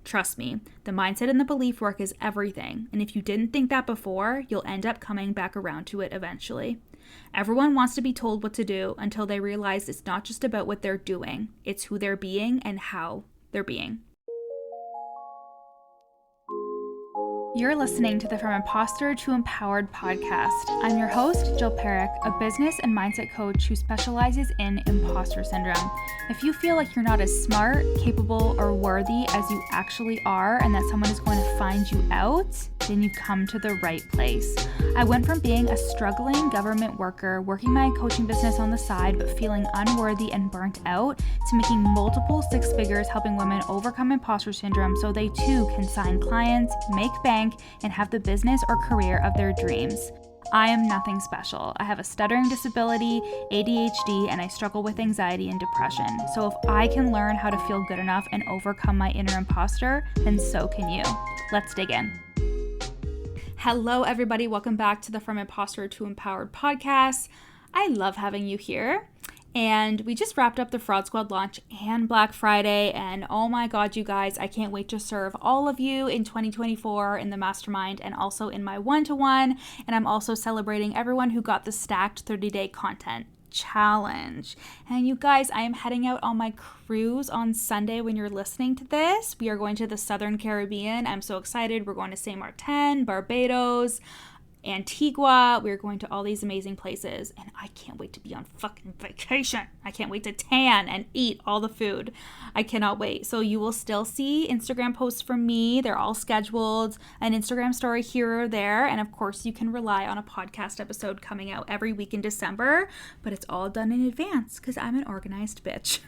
Trust me, the mindset and the belief work is everything. And if you didn't think that before, you'll end up coming back around to it eventually. Everyone wants to be told what to do until they realize it's not just about what they're doing, it's who they're being and how they're being. You're listening to the From Imposter to Empowered podcast. I'm your host, Jill Perrick, a business and mindset coach who specializes in imposter syndrome. If you feel like you're not as smart, capable, or worthy as you actually are, and that someone is going to find you out, then you've come to the right place. I went from being a struggling government worker, working my coaching business on the side, but feeling unworthy and burnt out, to making multiple six figures helping women overcome imposter syndrome so they too can sign clients, make bank, and have the business or career of their dreams. I am nothing special. I have a stuttering disability, ADHD, and I struggle with anxiety and depression. So if I can learn how to feel good enough and overcome my inner imposter, then so can you. Let's dig in. Hello, everybody. Welcome back to the From Imposter to Empowered podcast. I love having you here. And we just wrapped up the Fraud Squad launch and Black Friday. And oh my God, you guys, I can't wait to serve all of you in 2024 in the mastermind and also in my one-to-one. And I'm also celebrating everyone who got the stacked 30-day content challenge. And you guys, I am heading out on my cruise on Sunday when you're listening to this. We are going to the Southern Caribbean. I'm so excited. We're going to St. Martin, Barbados, Antigua. We're going to all these amazing places, and I can't wait to be on fucking vacation. I can't wait to tan and eat all the food. I cannot wait. So you will still see Instagram posts from me. They're all scheduled, an Instagram story here or there, and of course you can rely on a podcast episode coming out every week in December, but it's all done in advance because I'm an organized bitch.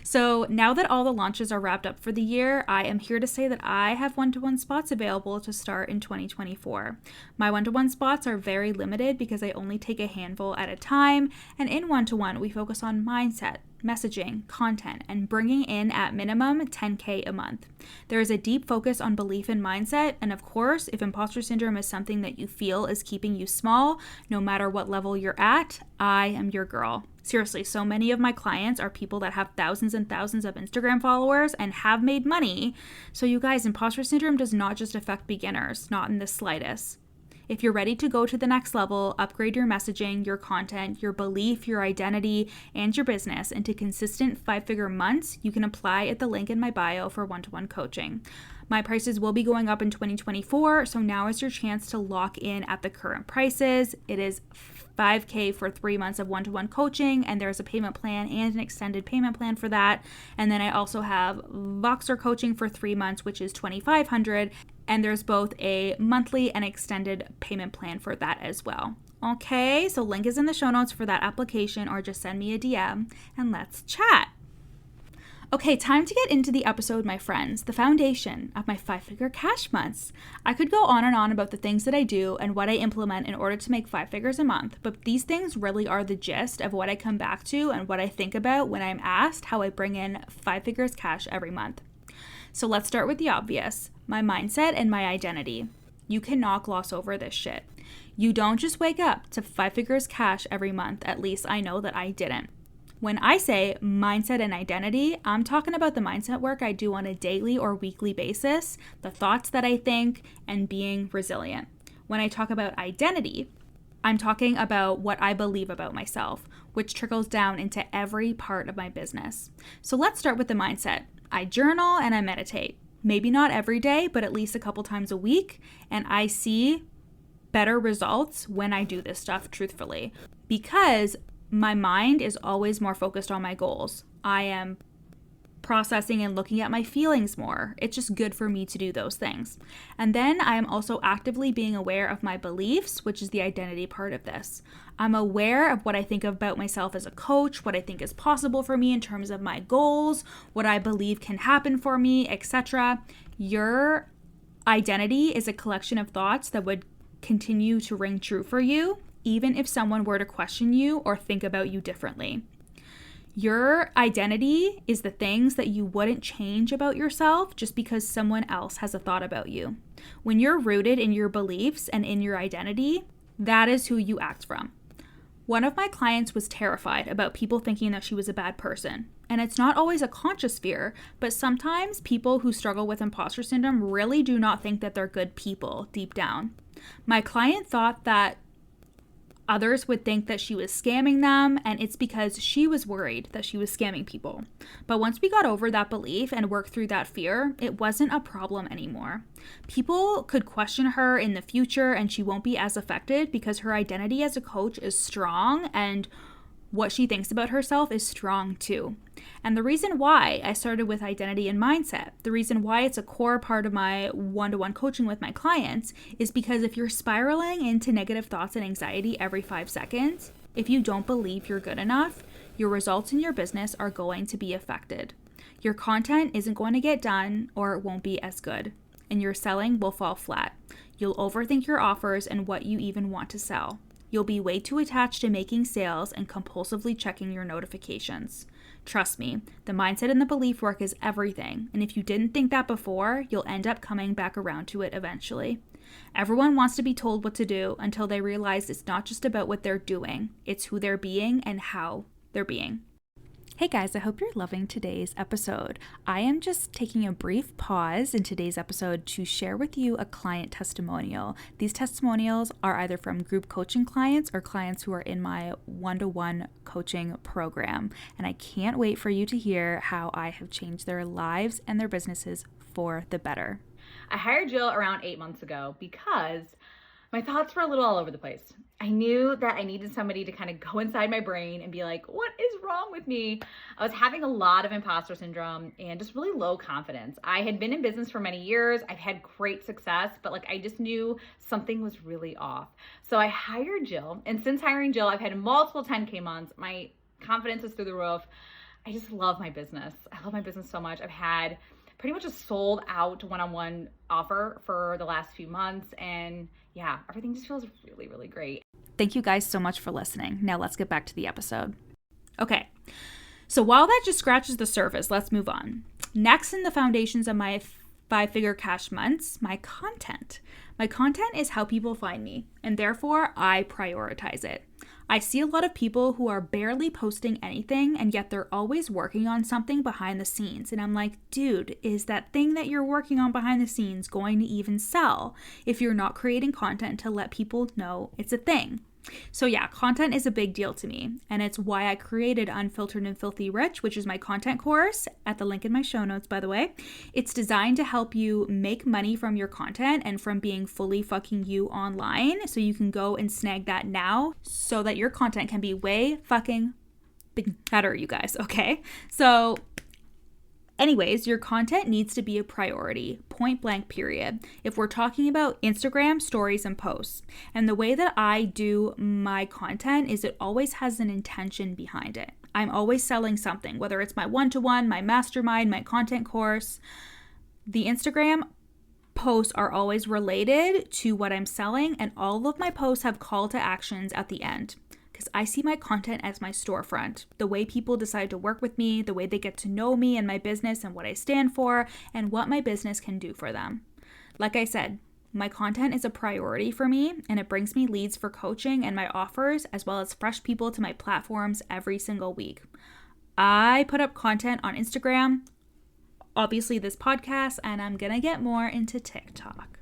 So now that all the launches are wrapped up for the year, I am here to say that I have one-to-one spots available to start in 2024. My one-to-one spots are very limited because I only take a handful at a time, and in one-to-one we focus on mindset, messaging, content, and bringing in at minimum $10K a month. There is a deep focus on belief and mindset, and of course, if imposter syndrome is something that you feel is keeping you small, no matter what level you're at, I am your girl. Seriously, so many of my clients are people that have thousands and thousands of Instagram followers and have made money. So you guys, imposter syndrome does not just affect beginners, not in the slightest. If you're ready to go to the next level, upgrade your messaging, your content, your belief, your identity, and your business into consistent 5-figure months, you can apply at the link in my bio for one-to-one coaching. My prices will be going up in 2024, so now is your chance to lock in at the current prices. It is $5K for 3 months of one-to-one coaching, and there's a payment plan and an extended payment plan for that. And then I also have Voxer coaching for 3 months, which is $2,500, and there's both a monthly and extended payment plan for that as well. Okay, so link is in the show notes for that application, or just send me a DM and let's chat. Okay, time to get into the episode, my friends, the foundation of my 5-figure cash months. I could go on and on about the things that I do and what I implement in order to make 5 figures a month, but these things really are the gist of what I come back to and what I think about when I'm asked how I bring in 5 figures cash every month. So let's start with the obvious, my mindset and my identity. You cannot gloss over this shit. You don't just wake up to 5 figures cash every month, at least I know that I didn't. When I say mindset and identity, I'm talking about the mindset work I do on a daily or weekly basis, the thoughts that I think, and being resilient. When I talk about identity, I'm talking about what I believe about myself, which trickles down into every part of my business. So let's start with the mindset. I journal and I meditate. Maybe not every day, but at least a couple times a week, and I see better results when I do this stuff truthfully, because my mind is always more focused on my goals. I am processing and looking at my feelings more. It's just good for me to do those things. And then I am also actively being aware of my beliefs, which is the identity part of this. I'm aware of what I think about myself as a coach, what I think is possible for me in terms of my goals, what I believe can happen for me, etc. Your identity is a collection of thoughts that would continue to ring true for you, even if someone were to question you or think about you differently. Your identity is the things that you wouldn't change about yourself just because someone else has a thought about you. When you're rooted in your beliefs and in your identity, that is who you act from. One of my clients was terrified about people thinking that she was a bad person. And it's not always a conscious fear, but sometimes people who struggle with imposter syndrome really do not think that they're good people deep down. My client thought that others would think that she was scamming them, and it's because she was worried that she was scamming people. But once we got over that belief and worked through that fear, it wasn't a problem anymore. People could question her in the future, and she won't be as affected because her identity as a coach is strong, and what she thinks about herself is strong too. And the reason why I started with identity and mindset, the reason why it's a core part of my one-to-one coaching with my clients, is because if you're spiraling into negative thoughts and anxiety every 5 seconds, if you don't believe you're good enough, your results in your business are going to be affected. Your content isn't going to get done, or it won't be as good, and your selling will fall flat. You'll overthink your offers and what you even want to sell. You'll be way too attached to making sales and compulsively checking your notifications. Trust me, the mindset and the belief work is everything, and if you didn't think that before, you'll end up coming back around to it eventually. Everyone wants to be told what to do until they realize it's not just about what they're doing, it's who they're being and how they're being. Hey guys, I hope you're loving today's episode. I am just taking a brief pause in today's episode to share with you a client testimonial. These testimonials are either from group coaching clients or clients who are in my one-to-one coaching program. And I can't wait for you to hear how I have changed their lives and their businesses for the better. I hired Jill around 8 months ago because my thoughts were a little all over the place. I knew that I needed somebody to kind of go inside my brain and be like, what is wrong with me? I was having a lot of imposter syndrome and just really low confidence. I had been in business for many years. I've had great success, but I just knew something was really off. So I hired Jill, and since hiring Jill, I've had multiple 10K months. My confidence is through the roof. I just love my business. I love my business so much. I've had pretty much a sold out one-on-one offer for the last few months. And yeah, everything just feels really, really great. Thank you guys so much for listening. Now let's get back to the episode. Okay, so while that just scratches the surface, let's move on. Next in the foundations of my 5-figure cash months, my content. My content is how people find me, and therefore I prioritize it. I see a lot of people who are barely posting anything, and yet they're always working on something behind the scenes. And I'm like, dude, is that thing that you're working on behind the scenes going to even sell if you're not creating content to let people know it's a thing? So yeah, content is a big deal to me, and it's why I created Unfiltered and Filthy Rich, which is my content course at the link in my show notes, by the way. It's designed to help you make money from your content and from being fully fucking you online, so you can go and snag that now so that your content can be way fucking better, you guys, okay? So anyways, your content needs to be a priority, point blank, period. If we're talking about Instagram, stories, and posts. And the way that I do my content is it always has an intention behind it. I'm always selling something, whether it's my one-to-one, my mastermind, my content course. The Instagram posts are always related to what I'm selling, and all of my posts have call to actions at the end. Because I see my content as my storefront, the way people decide to work with me, the way they get to know me and my business and what I stand for and what my business can do for them. Like I said, my content is a priority for me, and it brings me leads for coaching and my offers, as well as fresh people to my platforms every single week. I put up content on Instagram, obviously this podcast, and I'm gonna get more into TikTok.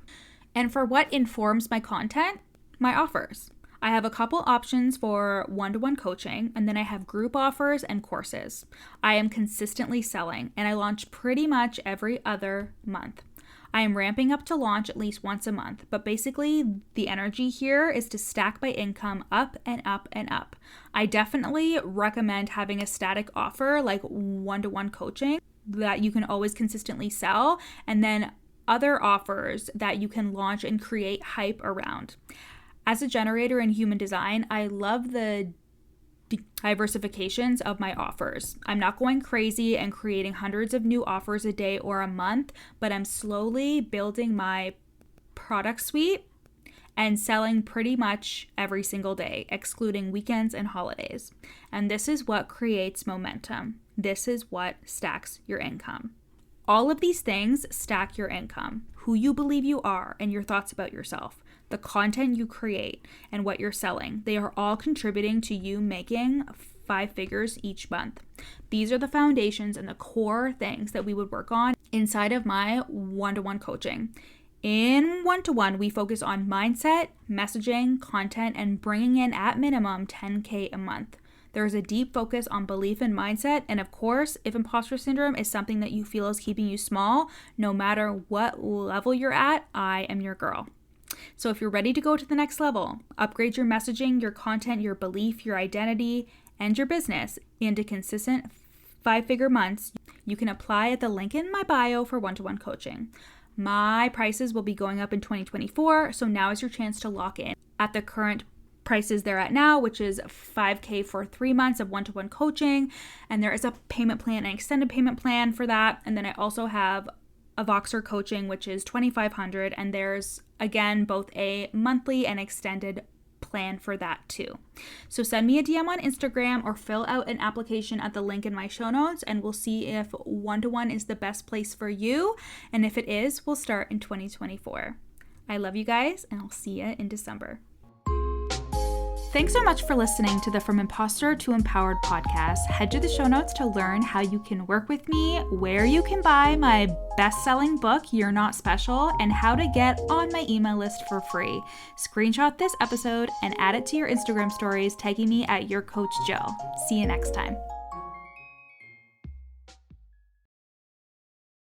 And for what informs my content, my offers. I have a couple options for one-to-one coaching, and then I have group offers and courses. I am consistently selling, and I launch pretty much every other month. I am ramping up to launch at least once a month, but basically the energy here is to stack my income up and up and up. I definitely recommend having a static offer like one-to-one coaching that you can always consistently sell, and then other offers that you can launch and create hype around. As a generator in human design, I love the diversifications of my offers. I'm not going crazy and creating hundreds of new offers a day or a month, but I'm slowly building my product suite and selling pretty much every single day, excluding weekends and holidays. And this is what creates momentum. This is what stacks your income. All of these things stack your income, who you believe you are, and your thoughts about yourself. the content you create, and what you're selling. They are all contributing to you making 5 figures each month. These are the foundations and the core things that we would work on inside of my one-to-one coaching. In one-to-one, we focus on mindset, messaging, content, and bringing in at minimum $10K a month. There is a deep focus on belief and mindset. And of course, if imposter syndrome is something that you feel is keeping you small, no matter what level you're at, I am your girl. So if you're ready to go to the next level, upgrade your messaging, your content, your belief, your identity, and your business into consistent 5-figure months, you can apply at the link in my bio for one-to-one coaching. My prices will be going up in 2024, so now is your chance to lock in at the current prices they're at now, which is $5K for 3 months of one-to-one coaching. And there is a payment plan, an extended payment plan for that. And then I also have a Voxer coaching, which is $2,500. And there's, again, both a monthly and extended plan for that too. So send me a DM on Instagram or fill out an application at the link in my show notes, and we'll see if one-to-one is the best place for you. And if it is, we'll start in 2024. I love you guys, and I'll see you in December. Thanks so much for listening to the From Imposter to Empowered podcast. Head to the show notes to learn how you can work with me, where you can buy my best-selling book, You're Not Special, and how to get on my email list for free. Screenshot this episode and add it to your Instagram stories, tagging me at YourCoachJill. See you next time.